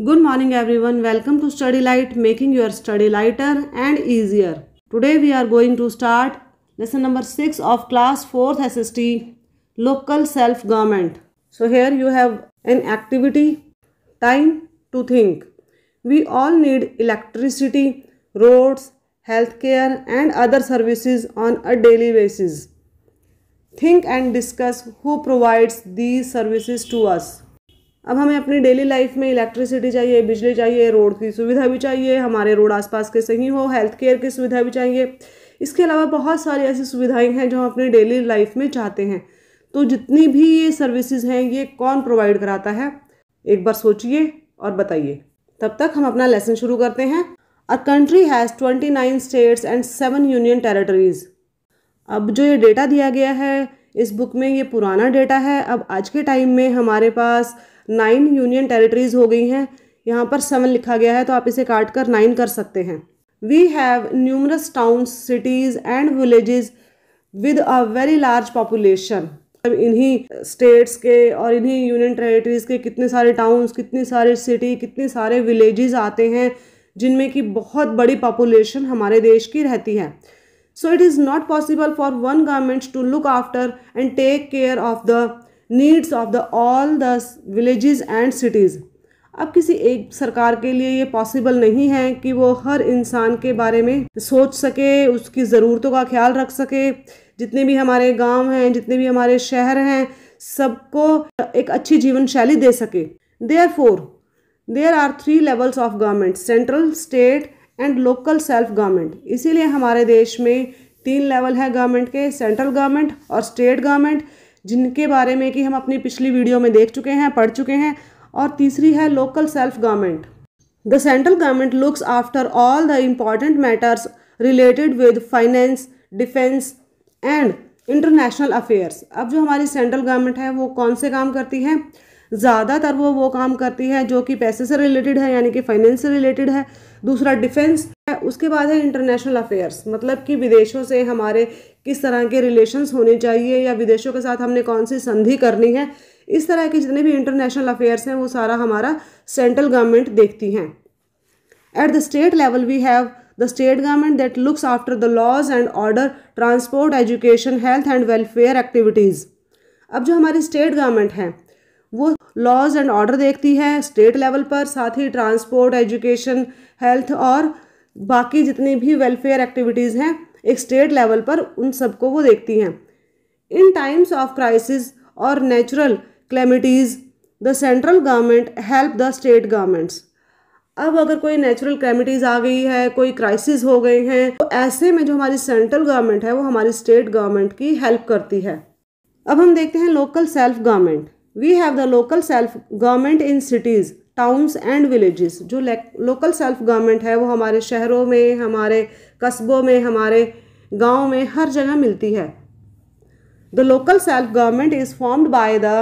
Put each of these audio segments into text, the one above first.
Good morning everyone. Welcome to Study Light, making your study lighter and easier. Today we are going to start lesson number 6 of class 4th SST, Local Self-Government. So here you have an activity, time to think. We all need electricity, roads, healthcare and other services on a daily basis. Think and discuss who provides these services to us. अब हमें अपनी daily life में electricity चाहिए, बिजली चाहिए, road की सुविधा भी चाहिए, हमारे रोड आसपास के सही हो, हेल्थ केयर की सुविधा भी चाहिए। इसके अलावा बहुत सारी ऐसी सुविधाएं हैं जो हम अपनी डेली लाइफ में चाहते हैं। तो जितनी भी ये सर्विसेज हैं ये कौन प्रोवाइड कराता है, एक बार सोचिए और बताइए। तब तक हम अपना लेसन शुरू करते हैं। A country has 29 states and 7 union territories. अब जो ये डेटा दिया गया है इस बुक में ये पुराना डेटा है। अब आज के टाइम में हमारे पास 9 यूनियन टेरिटरीज हो गई हैं। यहाँ पर 7 लिखा गया है तो आप इसे काट कर 9 कर सकते हैं। We have numerous towns, cities and villages with a very large population. अब इन्हीं स्टेट्स के और इन्हीं यूनियन टेरिटरीज के कितने सारे टाउन्स, कितनी सारे सिटी, कितने सारे विलेजेस आते हैं जिनमें कि बहुत बड़ी पॉपुलेशन हमारे देश की रहती है। So it is not possible for one government to look after and take care of the needs of all the villages and cities. अब किसी एक सरकार के लिए ये पॉसिबल नहीं है कि वो हर इंसान के बारे में सोच सके, उसकी ज़रूरतों का ख्याल रख सके। जितने भी हमारे गांव हैं, जितने भी हमारे शहर हैं, सबको एक अच्छी जीवन शैली दे सके। Therefore, there are 3 levels of government: central, state and local self government. इसीलिए हमारे देश में 3 लेवल है गवर्नमेंट के, सेंट्रल गवर्नमेंट और स्टेट गवर्नमेंट, जिनके बारे में कि हम अपनी पिछली वीडियो में देख चुके हैं, पढ़ चुके हैं। और तीसरी है local self government. The central government looks after all the important matters related with finance, defence and international affairs. अब जो हमारी सेंट्रल गवर्नमेंट है वो कौन से काम करती है? ज़्यादातर वो काम करती है जो कि पैसे से रिलेटेड है, यानी कि फाइनेंस से रिलेटेड है। दूसरा डिफेंस है, उसके बाद है इंटरनेशनल अफेयर्स, मतलब कि विदेशों से हमारे किस तरह के रिलेशंस होने चाहिए या विदेशों के साथ हमने कौन सी संधि करनी है। इस तरह के जितने भी इंटरनेशनल अफेयर्स हैं वो सारा हमारा सेंट्रल गवर्नमेंट देखती हैं। At the state level we have the state government that looks after the laws and order, transport, education, health and welfare activities. अब जो हमारी स्टेट गवर्नमेंट है वो लॉज एंड ऑर्डर देखती है स्टेट लेवल पर, साथ ही ट्रांसपोर्ट, एजुकेशन, हेल्थ और बाकी जितनी भी वेलफेयर एक्टिविटीज़ हैं एक स्टेट लेवल पर, उन सबको वो देखती हैं। इन टाइम्स ऑफ क्राइसिस और natural calamities the central government help the state governments. अब अगर कोई नेचुरल क्लेमिटीज़ आ गई है, कोई क्राइसिस हो गए हैं, तो ऐसे में जो हमारी सेंट्रल गवर्नमेंट है वो हमारी स्टेट गवर्नमेंट की हेल्प करती है। अब हम देखते हैं local self government. We have the local self government in cities, towns and villages. जो लोकल सेल्फ गवर्नमेंट है वो हमारे शहरों में, हमारे कस्बों में, हमारे गांव में, हर जगह मिलती है। The local self government is formed by the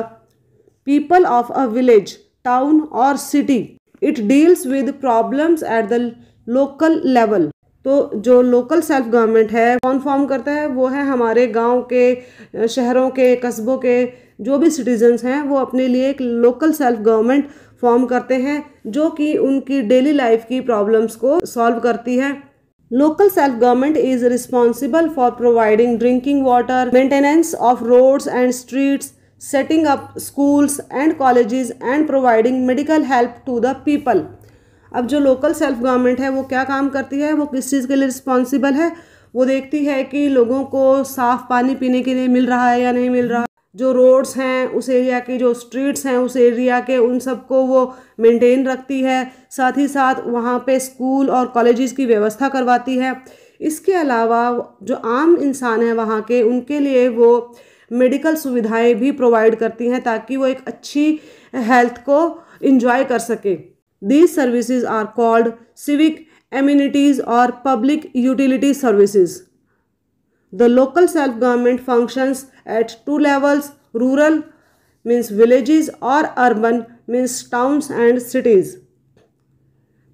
people of a village, town और city. It deals with problems at the local level. तो जो लोकल सेल्फ गवर्नमेंट है कौन फॉर्म करता है? वो है हमारे गांव के, शहरों के, कस्बों के जो भी सिटीजन्स हैं वो अपने लिए एक लोकल सेल्फ गवर्नमेंट फॉर्म करते हैं जो कि उनकी डेली लाइफ की प्रॉब्लम्स को सॉल्व करती है। Local self government is responsible for providing drinking water, maintenance of roads and streets, setting up schools and colleges and providing medical help to the people. अब जो लोकल सेल्फ गवर्नमेंट है वो क्या काम करती है, वो किस चीज़ के लिए रिस्पॉन्सिबल है? वो देखती है कि लोगों को साफ़ पानी पीने के लिए मिल रहा है या नहीं मिल रहा। जो रोड्स हैं उस एरिया के, जो स्ट्रीट्स हैं उस एरिया के, उन सबको वो मेंटेन रखती है। साथ ही साथ वहाँ पे स्कूल और कॉलेजेस की व्यवस्था करवाती है। इसके अलावा जो आम इंसान है वहाँ के, उनके लिए वो मेडिकल सुविधाएं भी प्रोवाइड करती हैं ताकि वो एक अच्छी हेल्थ को इंजॉय कर सके। These services are called civic amenities or public utility services. The local self-government functions at 2 levels: rural means villages or urban means towns and cities.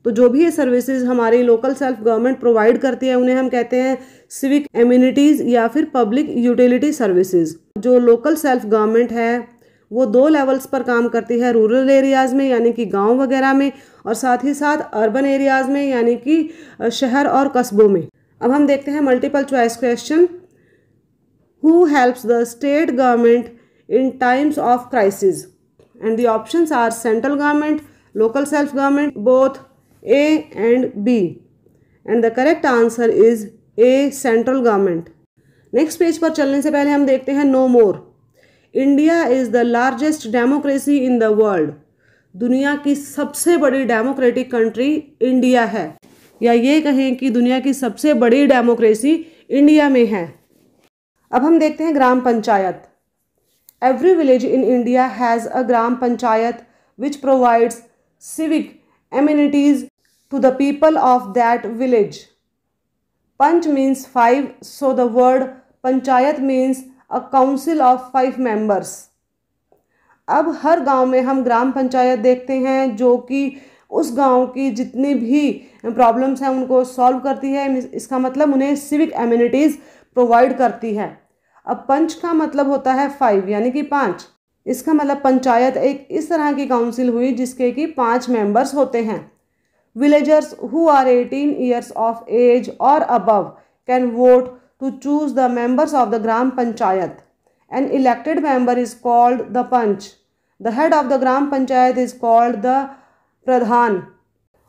तो जो भी ये सर्विसेज हमारी लोकल सेल्फ गवर्नमेंट प्रोवाइड करती है उन्हें हम कहते हैं सिविक एम्यूनिटीज़ या फिर पब्लिक यूटिलिटी सर्विसेज। जो लोकल सेल्फ गवर्नमेंट है वो 2 लेवल्स पर काम करती है, रूरल एरियाज़ में यानी कि गांव वगैरह में, और साथ ही साथ अर्बन एरियाज़ में यानी कि शहर और कस्बों में। अब हम देखते हैं multiple choice question. Who helps the state government in times of crisis? And the options are central government, local self government, both A and B. And the correct answer is A, central government. Next page पर चलने से पहले हम देखते हैं know more. India is the largest democracy in the world. दुनिया की सबसे बड़ी डेमोक्रेटिक कंट्री इंडिया है, या ये कहें कि दुनिया की सबसे बड़ी डेमोक्रेसी इंडिया में है। अब हम देखते हैं gram panchayat. Every village in India has a gram panchayat which provides civic amenities to the people of that village. Panch means 5, so the word panchayat means a council of 5 members. अब हर गांव में हम ग्राम पंचायत देखते हैं जो कि उस गांव की जितनी भी प्रॉब्लम्स हैं उनको सॉल्व करती है। इसका मतलब उन्हें सिविक एमिनिटीज़ प्रोवाइड करती है। अब पंच का मतलब होता है 5 यानी कि 5। इसका मतलब पंचायत एक इस तरह की काउंसिल हुई जिसके कि 5 मेंबर्स होते हैं। Villagers who are 18 years of age or above can vote to choose the members of the Gram Panchayat. An elected member is called the Panch. The head of the Gram Panchayat is called the Pradhan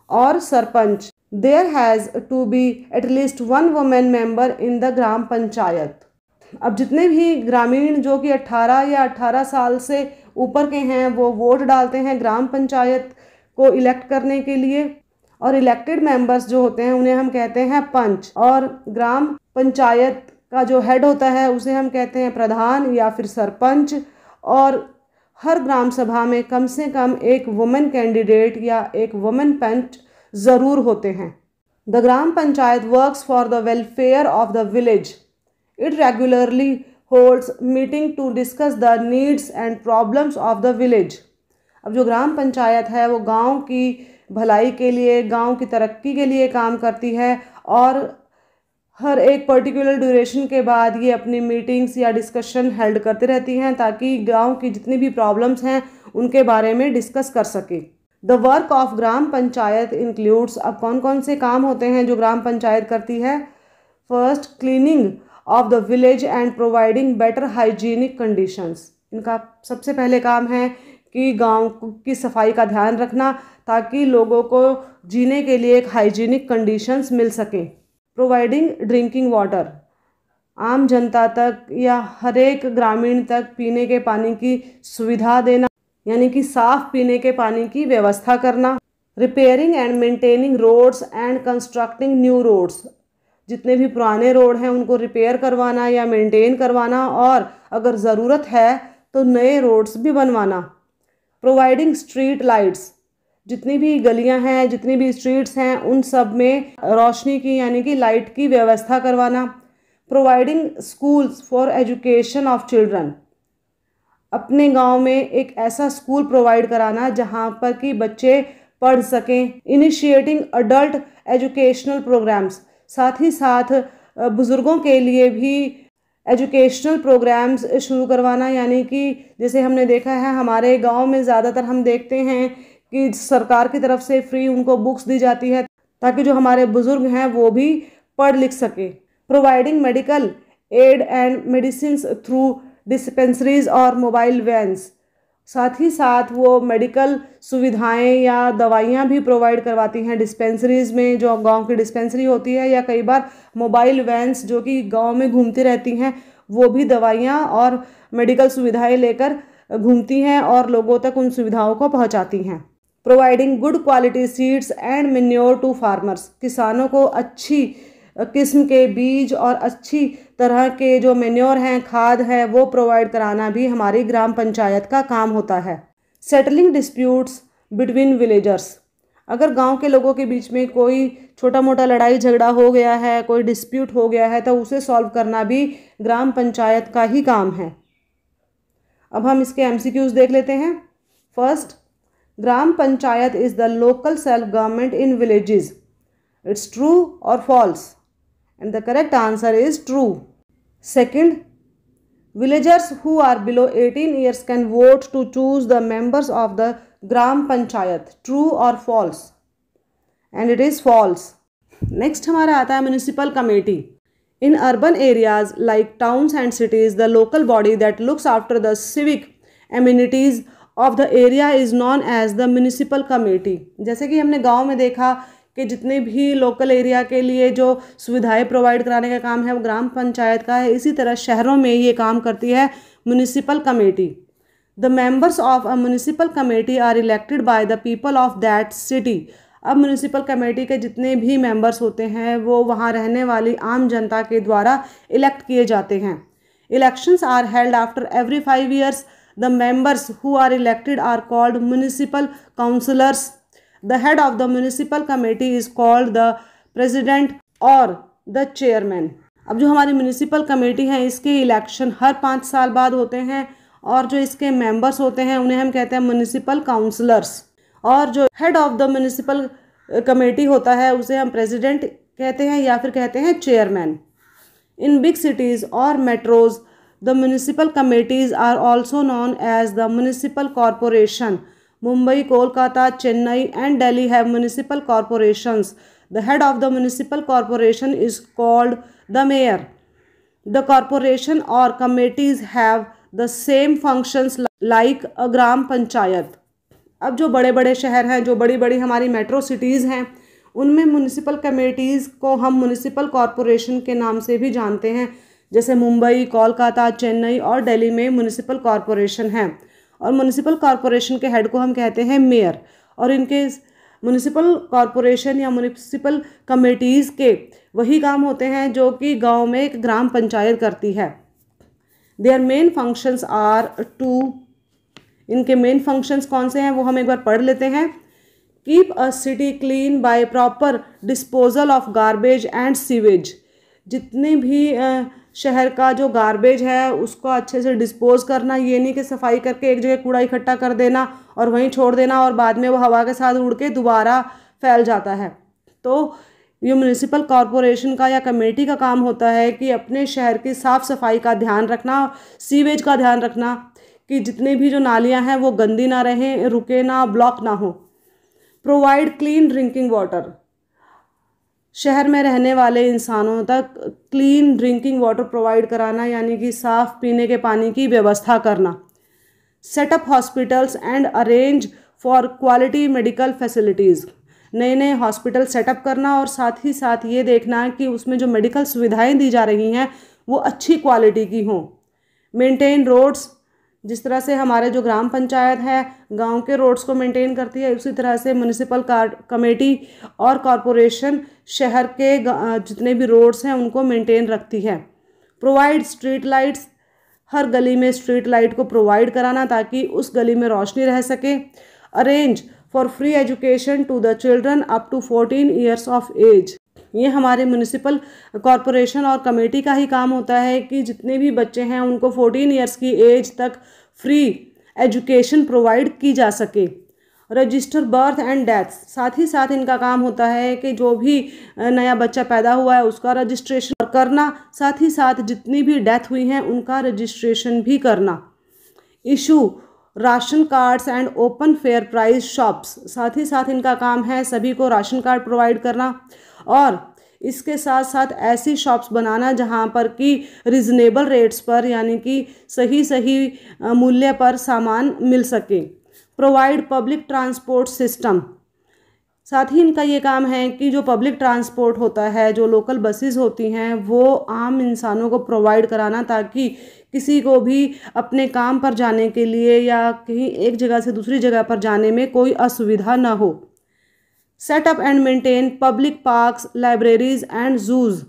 or Sarpanch. There has to be at least one woman member in the Gram Panchayat. अब जितने भी ग्रामीण जो कि 18 या 18 साल से ऊपर के हैं वो वोट डालते हैं ग्राम पंचायत को इलेक्ट करने के लिए, और इलेक्टेड मेंबर्स जो होते हैं उन्हें हम कहते हैं पंच। और ग्राम पंचायत का जो हेड होता है उसे हम कहते हैं प्रधान या फिर सरपंच। और हर ग्राम सभा में कम से कम एक वुमेन कैंडिडेट या एक वुमेन पंच ज़रूर होते हैं। The gram panchayat works for the welfare of the village. It regularly holds meeting to discuss the needs and problems of the village. अब जो ग्राम पंचायत है वो गांव की भलाई के लिए, गांव की तरक्की के लिए काम करती है, और हर एक पर्टिकुलर ड्यूरेशन के बाद ये अपनी मीटिंग्स या डिस्कशन हेल्ड करते रहती हैं ताकि गांव की जितनी भी प्रॉब्लम्स हैं उनके बारे में डिस्कस कर सके। The work of gram panchayat includes, अब कौन कौन से काम होते हैं जो ग्राम पंचायत करती है? First, cleaning of the village and providing better hygienic conditions. इनका सबसे पहले काम है कि गांव की सफाई का ध्यान रखना ताकि लोगों को जीने के लिए एक हाइजीनिक कंडीशंस मिल सकें। प्रोवाइडिंग ड्रिंकिंग वाटर, आम जनता तक या हर एक ग्रामीण तक पीने के पानी की सुविधा देना यानी कि साफ पीने के पानी की व्यवस्था करना। Repairing and maintaining roads and constructing new roads, जितने भी पुराने रोड हैं उनको रिपेयर करवाना या मेंटेन करवाना, और अगर ज़रूरत है तो नए रोड्स भी बनवाना। प्रोवाइडिंग स्ट्रीट लाइट्स, जितनी भी गलियां हैं, जितनी भी स्ट्रीट्स हैं उन सब में रोशनी की यानी कि लाइट की व्यवस्था करवाना। Providing schools for education of children, अपने गांव में एक ऐसा स्कूल प्रोवाइड कराना जहां पर कि बच्चे पढ़ सकें। इनिशिएटिंग अडल्ट एजुकेशनल प्रोग्राम्स, साथ ही साथ बुज़ुर्गों के लिए भी एजुकेशनल प्रोग्राम्स शुरू करवाना, यानी कि जैसे हमने देखा है हमारे गांव में ज़्यादातर हम देखते हैं कि सरकार की तरफ से फ्री उनको बुक्स दी जाती है ताकि जो हमारे बुज़ुर्ग हैं वो भी पढ़ लिख सके। Providing medical aid and medicine through dispensaries और मोबाइल वैन्स, साथ ही साथ वो मेडिकल सुविधाएं या दवाइयाँ भी प्रोवाइड करवाती हैं डिस्पेंसरीज़ में, जो गांव की डिस्पेंसरी होती है, या कई बार मोबाइल वैन्स जो कि गांव में घूमती रहती हैं वो भी दवाइयाँ और मेडिकल सुविधाएं लेकर घूमती हैं और लोगों तक उन सुविधाओं को पहुंचाती हैं। Providing good quality seeds and manure to farmers, किसानों को अच्छी किस्म के बीज और अच्छी तरह के जो मैन्योर हैं, खाद है, वो प्रोवाइड कराना भी हमारी ग्राम पंचायत का काम होता है। सेटलिंग डिस्प्यूट्स बिटवीन विलेजर्स, अगर गांव के लोगों के बीच में कोई छोटा मोटा लड़ाई झगड़ा हो गया है, कोई डिस्प्यूट हो गया है, तो उसे सॉल्व करना भी ग्राम पंचायत का ही काम है। अब हम इसके MCQs देख लेते हैं। First, gram panchayat is the local self government in villages. It's true और false? And the correct answer is true. Second, Villagers who are below 18 years can vote to choose the members of the Gram Panchayat. True or false? And it is false. Next हमारा आता है municipal committee. In urban areas like towns and cities, the local body that looks after the civic amenities of the area is known as the municipal committee. जैसे कि हमने गांव में देखा कि जितने भी लोकल एरिया के लिए जो सुविधाएं प्रोवाइड कराने का काम है वो ग्राम पंचायत का है, इसी तरह शहरों में ये काम करती है municipal committee. The members of a municipal committee are elected by the people of that city. अब म्युनिसिपल कमेटी के जितने भी मेंबर्स होते हैं वो वहाँ रहने वाली आम जनता के द्वारा इलेक्ट किए जाते हैं. Elections are held after every 5 years. The members who are elected are called municipal councillors. The head of the municipal committee is called the president or the chairman. अब जो हमारी म्यूनिसिपल कमेटी है इसके election हर 5 साल बाद होते हैं और जो इसके मेंबर्स होते हैं उन्हें हम कहते हैं म्यूनिसिपल काउंसलर्स. और जो head of the municipal committee होता है उसे हम प्रेसिडेंट कहते हैं या फिर कहते हैं चेयरमैन. इन बिग सिटीज़ और metros the municipal committees are also known as the municipal corporation. Mumbai, Kolkata, Chennai and Delhi have municipal corporations. The head of the municipal corporation is called the mayor. The corporation or committees have the same functions like a gram panchayat. अब जो बड़े बड़े शहर हैं, जो बड़ी बड़ी हमारी मेट्रो सिटीज़ हैं, उनमें म्यूनिसिपल कमेटीज़ को हम म्यूनिसिपल कॉरपोरेशन के नाम से भी जानते हैं. जैसे मुंबई, कोलकाता, चेन्नई और दिल्ली में म्यूनिसिपल कॉरपोरेशन हैं और म्यूनिसिपल कॉरपोरेशन के हेड को हम कहते हैं मेयर. और इनके म्यूनिसिपल कॉरपोरेशन या म्यूनिसिपल कमेटीज़ के वही काम होते हैं जो कि गांव में एक ग्राम पंचायत करती है. Their main functions are two. इनके मेन फंक्शंस कौन से हैं वो हम एक बार पढ़ लेते हैं. Keep a city clean by proper disposal of garbage and sewage. जितने भी शहर का जो गार्बेज है उसको अच्छे से डिस्पोज करना. ये नहीं कि सफाई करके एक जगह कूड़ा इकट्ठा कर देना और वहीं छोड़ देना और बाद में वो हवा के साथ उड़ के दोबारा फैल जाता है. तो ये म्यूनिसिपल कॉरपोरेशन का या कमेटी का काम होता है कि अपने शहर की साफ़ सफाई का ध्यान रखना, सीवेज का ध्यान रखना कि जितने भी जो नालियाँ हैं वो गंदी ना रहें, रुके ना, ब्लॉक ना हो. Provide clean drinking water. शहर में रहने वाले इंसानों तक क्लीन ड्रिंकिंग वाटर प्रोवाइड कराना यानी कि साफ़ पीने के पानी की व्यवस्था करना. Setup hospitals and arrange for quality medical facilities. नए नए हॉस्पिटल सेटअप करना और साथ ही साथ ये देखना कि उसमें जो मेडिकल सुविधाएं दी जा रही हैं वो अच्छी क्वालिटी की हों. Maintain roads. जिस तरह से हमारे जो ग्राम पंचायत है गांव के रोड्स को मेंटेन करती है, उसी तरह से म्यूनिसिपल कमेटी और कॉरपोरेशन शहर के जितने भी रोड्स हैं उनको मेंटेन रखती है. Provide street lights. हर गली में स्ट्रीट लाइट को प्रोवाइड कराना ताकि उस गली में रोशनी रह सके. Arrange for free education to the children up to 14 years of age. ये हमारे म्यूनिसिपल कॉरपोरेशन और कमेटी का ही काम होता है कि जितने भी बच्चे हैं उनको 14 years की एज तक फ्री एजुकेशन प्रोवाइड की जा सके. Register birth and death. साथ ही साथ इनका काम होता है कि जो भी नया बच्चा पैदा हुआ है उसका रजिस्ट्रेशन करना, साथ ही साथ जितनी भी डेथ हुई हैं उनका रजिस्ट्रेशन भी करना. Issue ration cards and open fair price shops. साथ ही साथ इनका काम है सभी को राशन कार्ड प्रोवाइड करना और इसके साथ साथ ऐसी शॉप्स बनाना जहां पर कि रिजनेबल रेट्स पर यानी कि सही मूल्य पर सामान मिल सके. Provide public transport system. साथ ही इनका ये काम है कि जो पब्लिक ट्रांसपोर्ट होता है, जो लोकल बसेस होती हैं, वो आम इंसानों को प्रोवाइड कराना ताकि किसी को भी अपने काम पर जाने के लिए या कहीं एक जगह से दूसरी जगह पर जाने में कोई असुविधा ना हो. Set up and maintain public parks, libraries and zoos.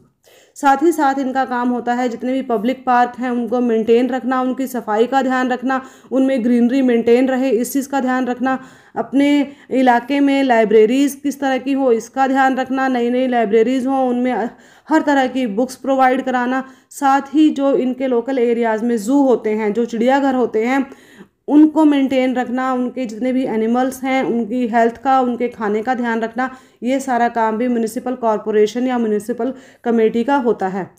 साथ ही साथ इनका काम होता है जितने भी पब्लिक पार्क हैं उनको मेंटेन रखना, उनकी सफाई का ध्यान रखना, उनमें ग्रीनरी मेंटेन रहे इस चीज़ का ध्यान रखना. अपने इलाके में लाइब्रेरीज़ किस तरह की हो इसका ध्यान रखना, नई नई लाइब्रेरीज़ हों उनमें हर तरह की बुक्स प्रोवाइड कराना. साथ ही जो इनके लोकल एरियाज़ में ज़ू होते हैं, जो चिड़ियाघर होते हैं, उनको मेंटेन रखना, उनके जितने भी एनिमल्स हैं उनकी हेल्थ का, उनके खाने का ध्यान रखना. ये सारा काम भी म्यूनिसिपल कॉरपोरेशन या म्यूनिसिपल कमेटी का होता है.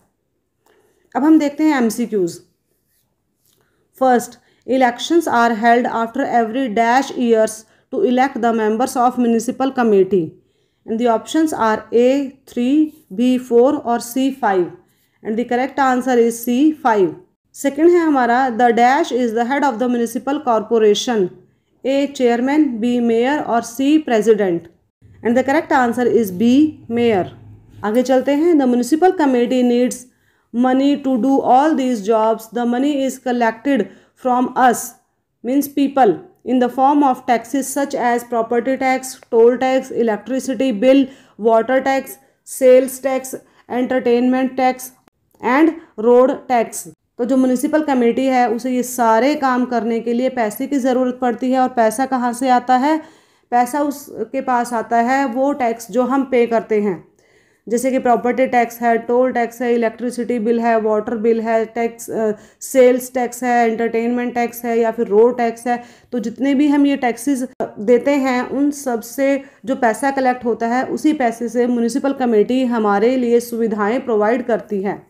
अब हम देखते हैं MCQs. First, elections are held after every dash years to elect the members of municipal committee. And the options are A 3, B 4 or C 5. And the correct answer is C 5. Second है हमारा the dash is the head of the municipal corporation. A chairman, B mayor और C president. And the correct answer is B mayor. आगे चलते हैं. The municipal committee needs money to do all these jobs. The money is collected from us, means people, in the form of taxes such as property tax, toll tax, electricity bill, water tax, sales tax, entertainment tax and road tax. तो जो municipal committee है उसे ये सारे काम करने के लिए पैसे की ज़रूरत पड़ती है. और पैसा कहाँ से आता है? पैसा उसके पास आता है वो टैक्स जो हम पे करते हैं, जैसे कि प्रॉपर्टी टैक्स है, टोल टैक्स है, इलेक्ट्रिसिटी बिल है, वाटर बिल है, टैक्स सेल्स टैक्स है, एंटरटेनमेंट टैक्स है या फिर रोड टैक्स है. तो जितने भी हम ये टैक्सेस देते हैं उन सब से जो पैसा कलेक्ट होता है उसी पैसे से म्यूनिसिपल कमेटी हमारे लिए सुविधाएं प्रोवाइड करती है.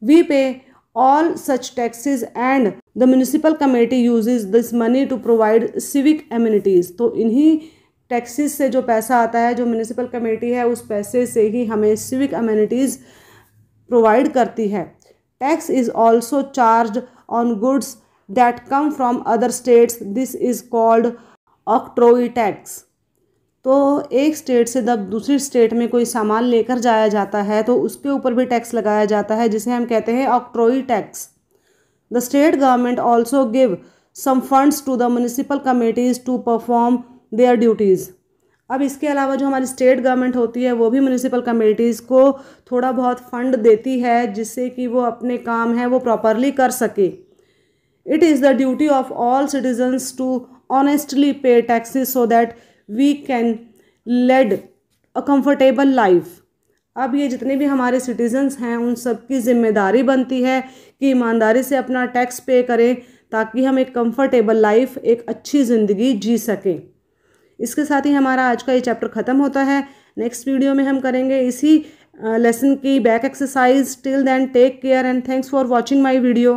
वी पे all such taxes and the municipal committee uses this money to provide civic amenities. तो इन्हीं टैक्सेस से जो पैसा आता है, जो म्यूनिसिपल कमेटी है उस पैसे से ही हमें सिविक अमेनिटीज़ प्रोवाइड करती है. Tax is also charged on goods that come from other states. This is called octroi tax. तो एक स्टेट से जब दूसरी स्टेट में कोई सामान लेकर जाया जाता है तो उसके ऊपर भी टैक्स लगाया जाता है, जिसे हम कहते हैं octroi tax. The state government also give some funds to the municipal committees to perform their duties. अब इसके अलावा जो हमारी स्टेट गवर्नमेंट होती है वो भी म्यूनिसिपल कमेटीज़ को थोड़ा बहुत फंड देती है जिससे कि वो अपने काम हैं वो प्रॉपरली कर सके. It is the duty of all citizens to honestly pay taxes so that we can lead a comfortable life. अब ये जितने भी हमारे सिटीजन्स हैं उन सब की जिम्मेदारी बनती है कि ईमानदारी से अपना टैक्स पे करें ताकि हम एक कंफर्टेबल लाइफ, एक अच्छी ज़िंदगी जी सकें. इसके साथ ही हमारा आज का ये चैप्टर ख़त्म होता है. नेक्स्ट वीडियो में हम करेंगे इसी लेसन की back exercise. Till then take care and thanks for watching my video.